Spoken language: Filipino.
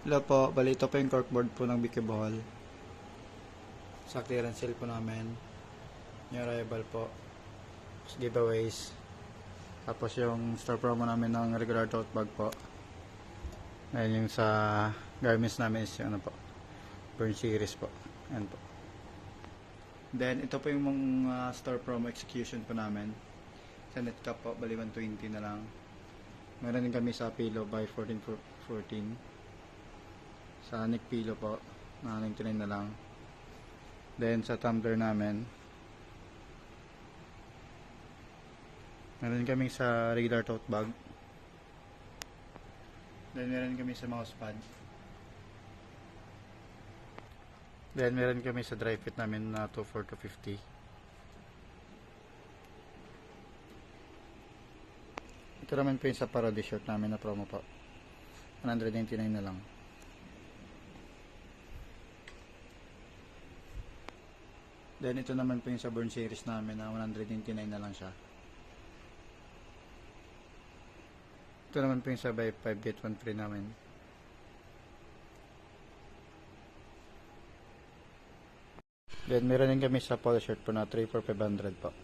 Hello po, bali ito po yung corkboard po ng Vicky Bohol. Sa clearance sale po namin. Yung arrival po. Giveaways. Tapos yung store promo namin ng regular tote bag po. Ngayon yung sa garments namin is yung ano po, Burn Series po. Ayan po. Then ito po yung mga store promo execution po namin. Sa Netcap po, bali 120 na lang. Meron din kami sa Pillow by 1414. Sa Nick Pillow po, na 99 na lang. Then sa tumbler namin, meron kami sa regular tote bag. Then meron kami sa mousepad. Then meron kami sa dry fit namin na 24250. Ito naman po yung sa parody shirt namin na promo po. 199 na lang. Then ito naman po yung sa Burn Series namin na 199 na lang siya. Ito naman po yung sa buy 5 get 1 free namin. Then meron din kami sa polo shirt po na 3 for 500 po.